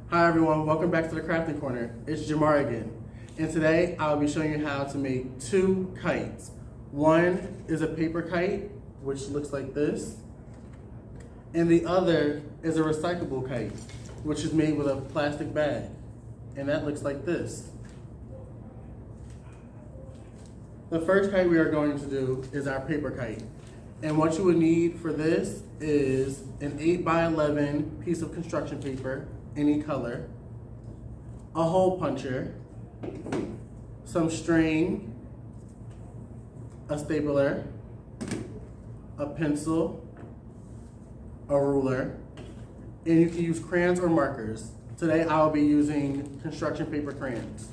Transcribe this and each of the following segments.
Hi everyone, welcome back to the Crafting Corner. It's Jamar again. And today I'll be showing you how to make two kites. One is a paper kite, which looks like this. And the other is a recyclable kite, which is made with a plastic bag. And that looks like this. The first kite we are going to do is our paper kite. And what you would need for this is an 8x11 piece of construction paper, any color, a hole puncher, some string, a stapler, a pencil, a ruler, and you can use crayons or markers. Today I'll be using construction paper crayons.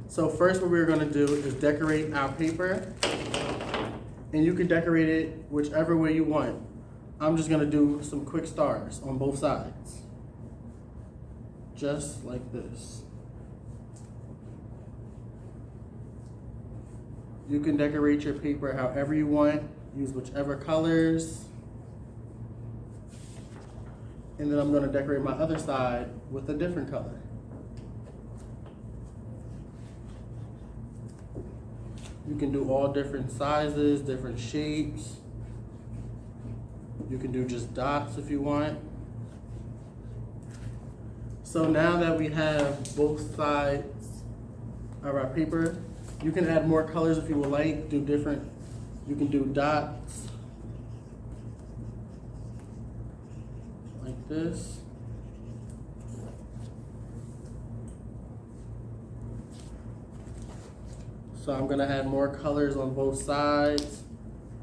So first what we're going to do is decorate our paper, and you can decorate it whichever way you want. I'm just going to do some quick stars on both sides. Just like this. You can decorate your paper however you want, use whichever colors. And then I'm going to decorate my other side with a different color. You can do all different sizes, different shapes. You can do just dots if you want. So now that we have both sides of our paper, you can add more colors if you would like, do different, you can do dots like this. So I'm gonna add more colors on both sides.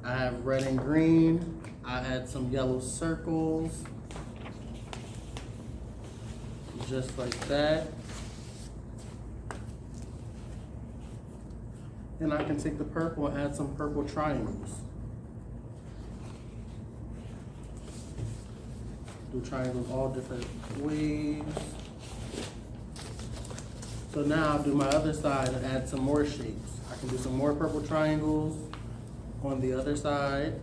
I have red and green. I add some yellow circles. Just like that. And I can take the purple and add some purple triangles. Do triangles all different ways. So now I'll do my other side and add some more shapes. I can do some more purple triangles on the other side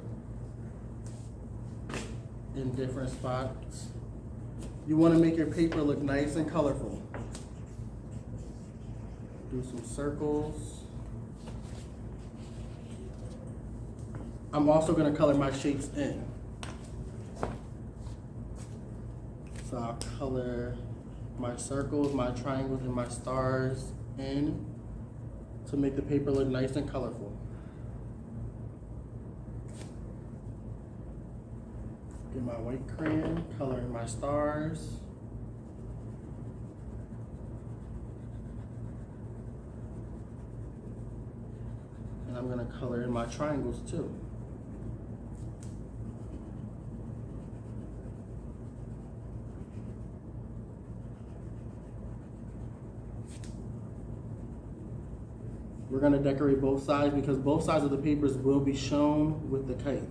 in different spots. You want to make your paper look nice and colorful. Do some circles. I'm also going to color my shapes in. So I'll color my circles, my triangles, and my stars in to make the paper look nice and colorful. Get my white crayon, color in my stars. And I'm going to color in my triangles too. We're going to decorate both sides because both sides of the papers will be shown with the kite.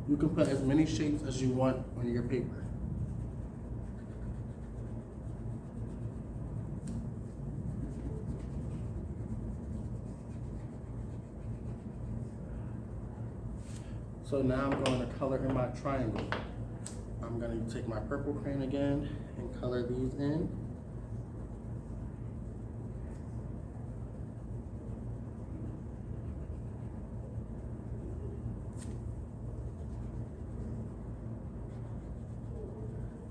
You can put as many shapes as you want on your paper. So now I'm going to color in my triangle. I'm going to take my purple crayon again and color these in.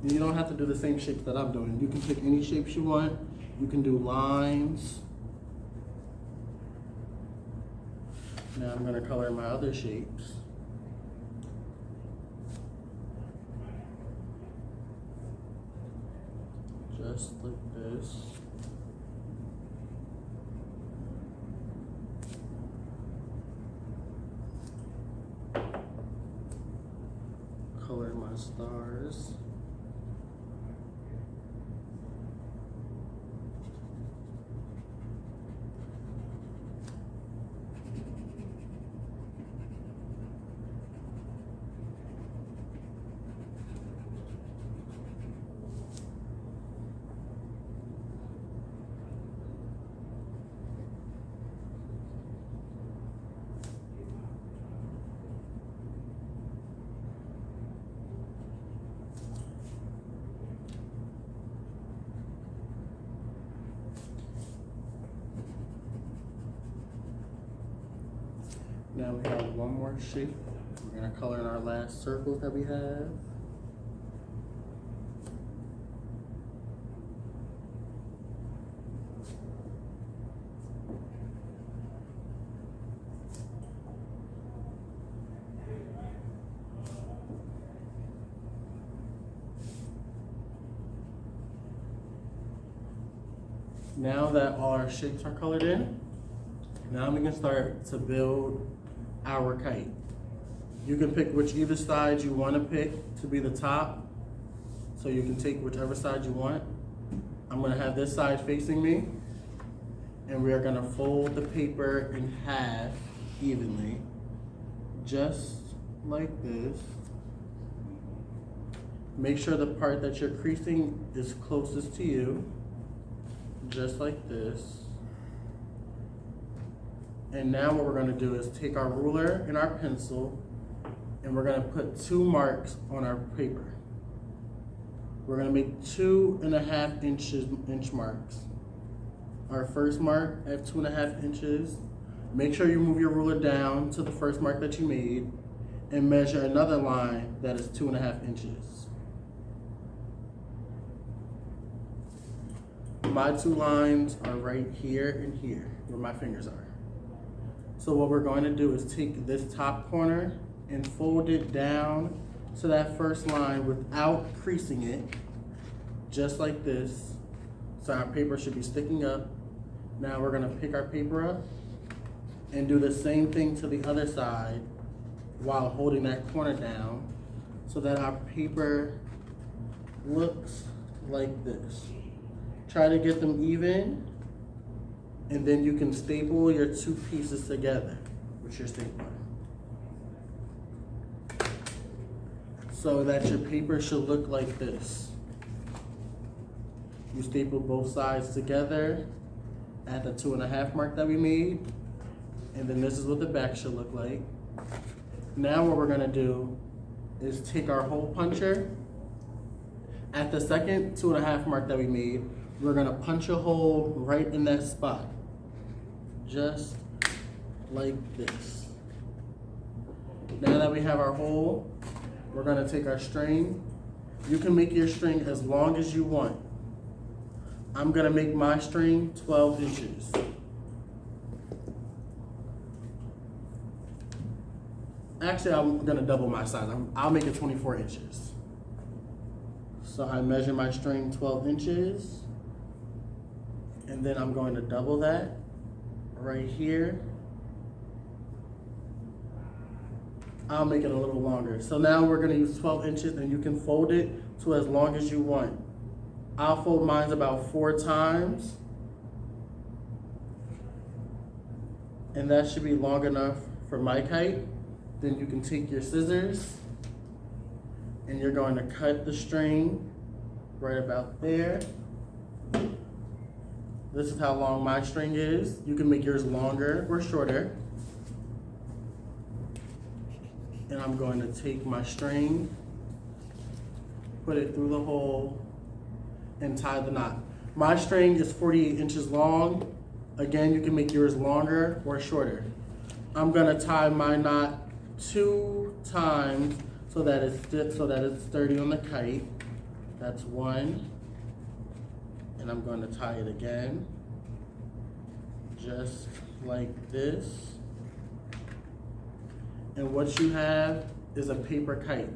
You don't have to do the same shapes that I'm doing. You can pick any shapes you want. You can do lines. Now I'm going to color my other shapes. Just like this. Color my stars. Now we have one more shape. We're gonna color in our last circles that we have. Now that all our shapes are colored in, now we can start to build our kite. You can pick either side you want to pick to be the top, so you can take whichever side you want. I'm going to have this side facing me, and we are going to fold the paper in half evenly, just like this. Make sure the part that you're creasing is closest to you, just like this. And now what we're going to do is take our ruler and our pencil, and we're going to put 2 marks on our paper. We're going to make 2.5 inch marks. Our first mark at 2.5 inches. Make sure you move your ruler down to the first mark that you made and measure another line that is 2.5 inches. My 2 lines are right here and here, where my fingers are. So what we're going to do is take this top corner and fold it down to that first line without creasing it, just like this. So our paper should be sticking up. Now we're going to pick our paper up and do the same thing to the other side while holding that corner down, so that our paper looks like this. Try to get them even, and then you can staple your 2 pieces together with your stapler, so that your paper should look like this. You staple both sides together at the 2.5 mark that we made, and then this is what the back should look like. Now what we're gonna do is take our hole puncher. At the second 2.5 mark that we made, we're gonna punch a hole right in that spot, just like this. Now that we have our hole, we're gonna take our string. You can make your string as long as you want. I'm gonna make my string 12 inches. Actually, I'm gonna double my size. I'll make it 24 inches. So I measure my string 12 inches. And then I'm going to double that right here. I'll make it a little longer. So now we're gonna use 12 inches, and you can fold it to as long as you want. I'll fold mine about 4 times. And that should be long enough for my kite. Then you can take your scissors, and you're going to cut the string right about there. This is how long my string is. You can make yours longer or shorter. And I'm going to take my string, put it through the hole, and tie the knot. My string is 48 inches long. Again, you can make yours longer or shorter. I'm gonna tie my knot 2 times so that it's sturdy on the kite. That's 1. And I'm going to tie it again, just like this. And what you have is a paper kite,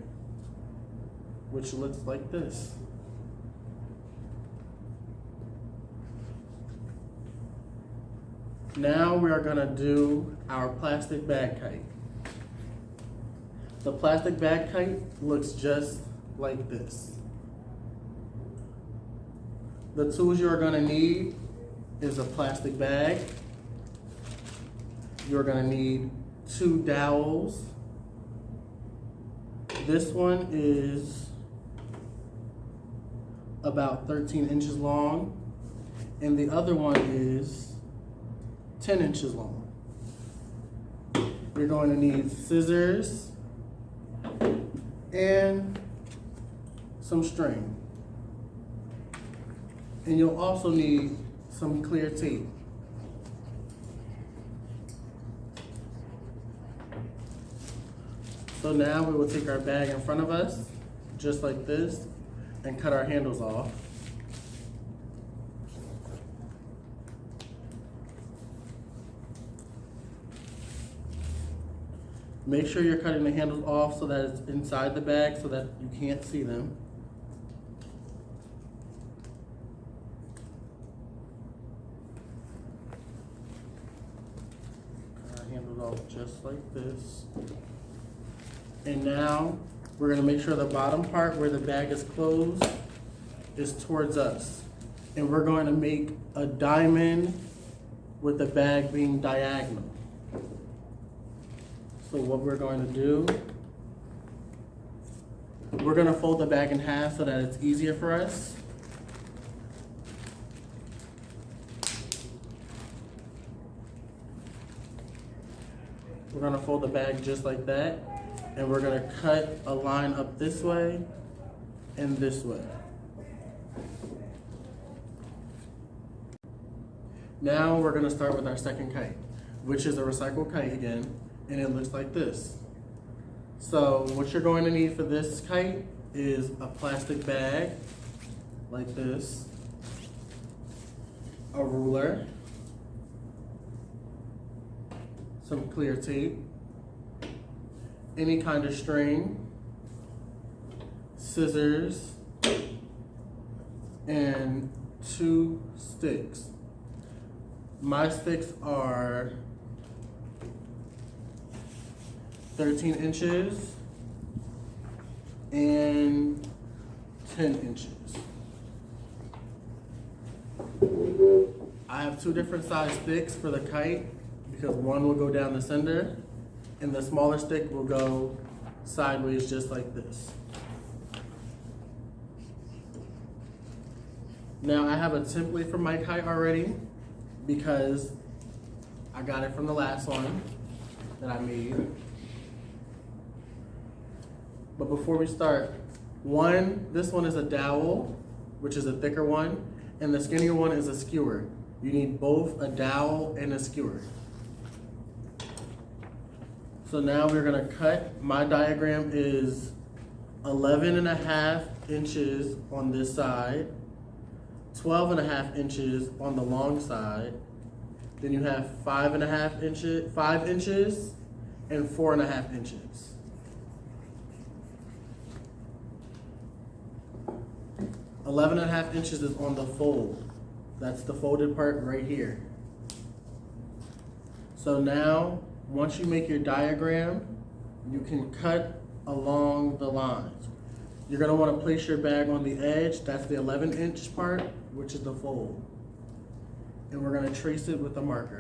which looks like this. Now we are gonna do our plastic bag kite. The plastic bag kite looks just like this. The tools you are gonna need is a plastic bag. You're gonna need 2 dowels. This one is about 13 inches long, and the other one is 10 inches long. You're going to need scissors and some string. And you'll also need some clear tape. So now we will take our bag in front of us, just like this, and cut our handles off. Make sure you're cutting the handles off so that it's inside the bag so that you can't see them. Cut our handles off just like this. And now we're going to make sure the bottom part where the bag is closed is towards us. And we're going to make a diamond with the bag being diagonal. So what we're going to do, we're going to fold the bag in half so that it's easier for us. We're going to fold the bag just like that, and we're going to cut a line up this way and this way. Now we're going to start with our second kite, which is a recycled kite again. And it looks like this. So what you're going to need for this kite is a plastic bag like this, a ruler, some clear tape, any kind of string, scissors, and 2 sticks. My sticks are 13 inches and 10 inches. I have 2 different size sticks for the kite because one will go down the center and the smaller stick will go sideways just like this. Now I have a template for my kite already because I got it from the last one that I made. But before we start, this one is a dowel, which is a thicker one, and the skinnier one is a skewer. You need both a dowel and a skewer. So now we're gonna cut. My diagram is 11.5 inches on this side, 12.5 inches on the long side. Then you have 5 inches, and 4.5 inches. 11.5 inches is on the fold. That's the folded part right here. So now, once you make your diagram, you can cut along the lines. You're gonna wanna place your bag on the edge. That's the 11-inch part, which is the fold. And we're gonna trace it with a marker.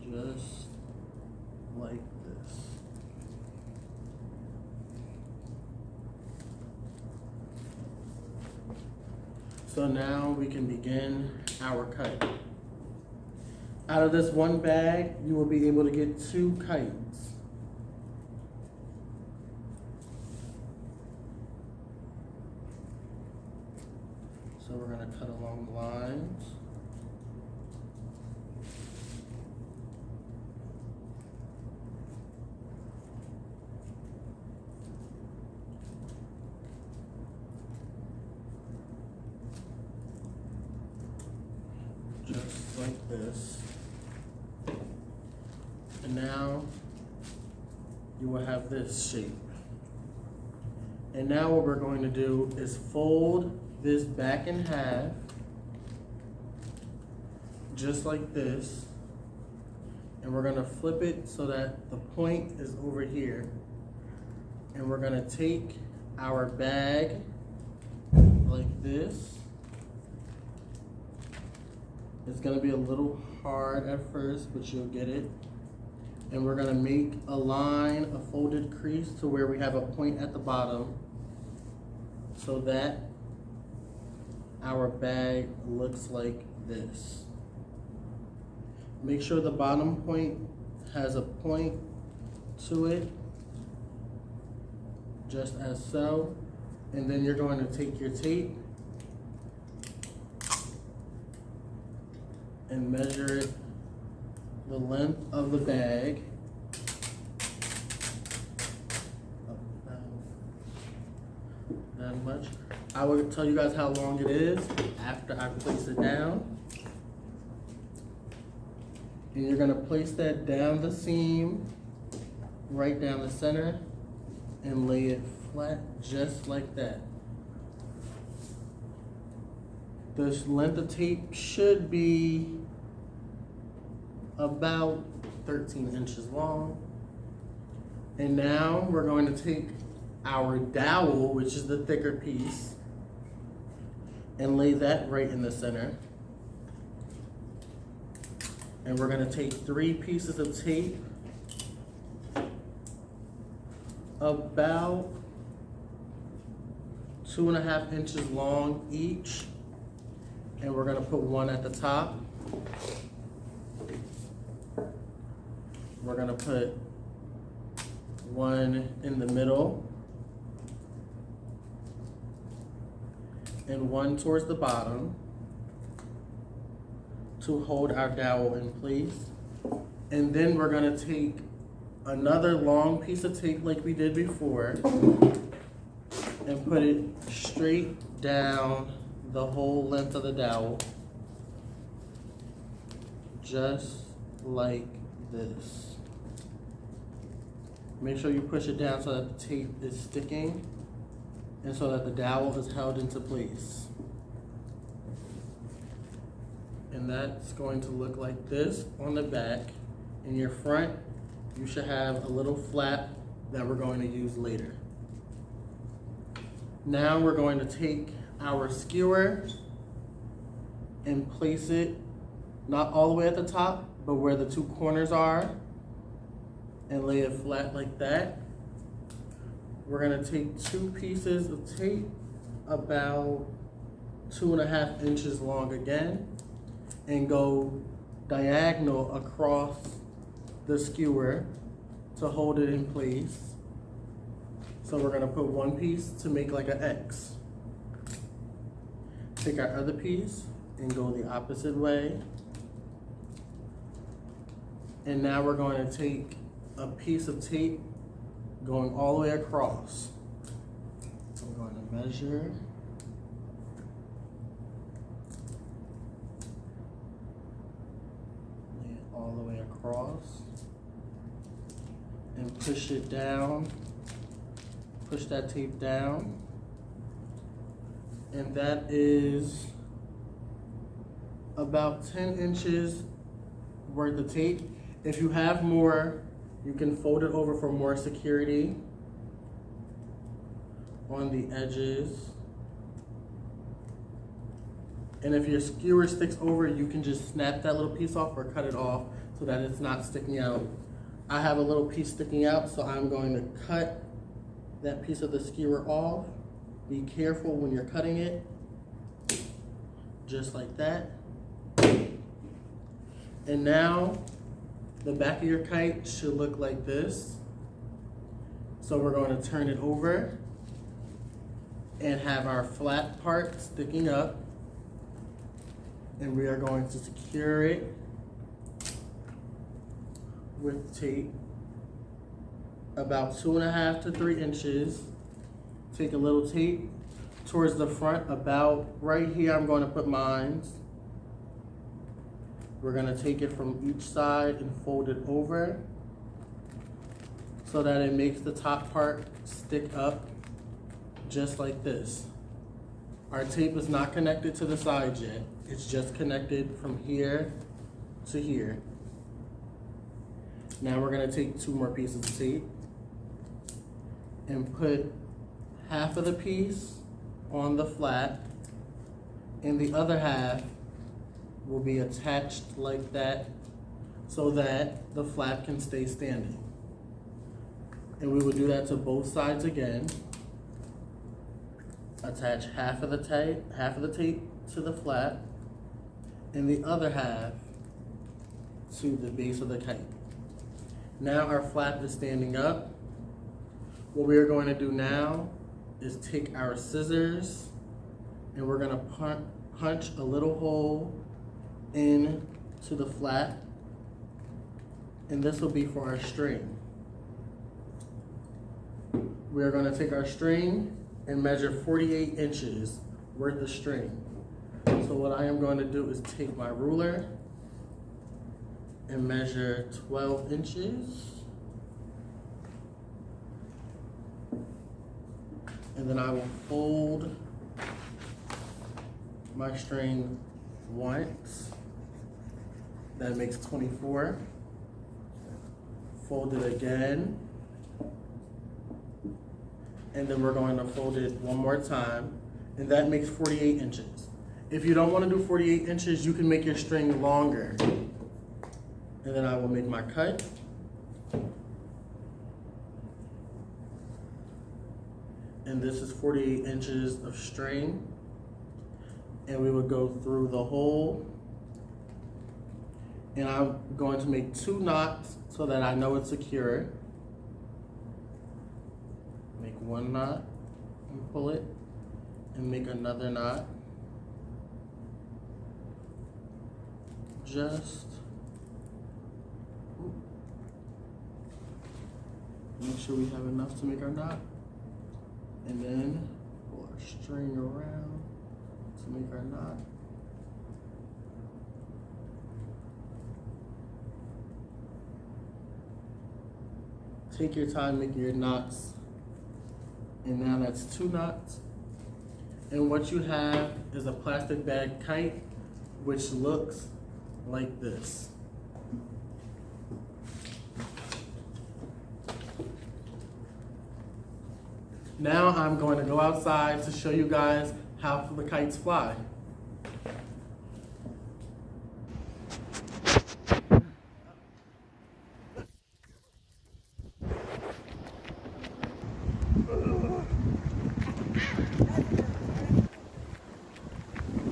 Just like this. So now we can begin our kite. Out of this one bag, you will be able to get 2 kites. So we're going to cut along the lines. Just like this. And now you will have this shape. And now what we're going to do is fold this back in half, just like this. And we're gonna flip it so that the point is over here. And we're gonna take our bag like this. It's gonna be a little hard at first, but you'll get it. And we're gonna make a line, a folded crease to where we have a point at the bottom so that our bag looks like this. Make sure the bottom point has a point to it, just as so. And then you're going to take your tape and measure it the length of the bag. About that much. I will tell you guys how long it is after I place it down. And you're gonna place that down the seam, right down the center, and lay it flat just like that. The length of tape should be about 13 inches long. And now we're going to take our dowel, which is the thicker piece, and lay that right in the center. And we're gonna take 3 pieces of tape about 2.5 inches long each. And we're gonna put one at the top. We're gonna put one in the middle and one towards the bottom to hold our dowel in place. And then we're gonna take another long piece of tape like we did before and put it straight down the whole length of the dowel, just like this. Make sure you push it down so that the tape is sticking and so that the dowel is held into place. And that's going to look like this on the back. In your front, you should have a little flap that we're going to use later. Now we're going to take our skewer and place it not all the way at the top, but where the 2 corners are, and lay it flat like that. We're gonna take 2 pieces of tape about 2.5 inches long again, and go diagonal across the skewer to hold it in place. So we're gonna put 1 piece to make like an X. Take our other piece and go the opposite way. And now we're going to take a piece of tape going all the way across. So we're going to measure. Lay it all the way across. And push it down. Push that tape down. And that is about 10 inches worth of tape. If you have more, you can fold it over for more security on the edges. And if your skewer sticks over, you can just snap that little piece off or cut it off so that it's not sticking out. I have a little piece sticking out, so I'm going to cut that piece of the skewer off. Be careful when you're cutting it, just like that. And now, the back of your kite should look like this. So we're going to turn it over and have our flat part sticking up. And we are going to secure it with tape about 2.5 to 3 inches. Take a little tape towards the front, about right here. I'm going to put mine. We're going to take it from each side and fold it over so that it makes the top part stick up just like this. Our tape is not connected to the sides yet. It's just connected from here to here. Now we're going to take 2 more pieces of tape and put half of the piece on the flat, and the other half will be attached like that so that the flap can stay standing. And we will do that to both sides again. Attach half of the tape to the flap and the other half to the base of the kite. Now our flap is standing up. What we are going to do now is take our scissors and we're going to punch a little hole into the flap and this will be for our string. We are going to take our string and measure 48 inches worth of string. So what I am going to do is take my ruler and measure 12 inches. And then I will fold my string once. That makes 24. Fold it again. And then we're going to fold it one more time. And that makes 48 inches. If you don't want to do 48 inches, you can make your string longer. And then I will make my cut. And this is 48 inches of string. And we would go through the hole. And I'm going to make 2 knots so that I know it's secure. Make 1 knot and pull it, and make another knot. Just make sure we have enough to make our knot. And then pull our string around to make our knot. Take your time making your knots. And now that's 2 knots. And what you have is a plastic bag kite, which looks like this. Now I'm going to go outside to show you guys how the kites fly.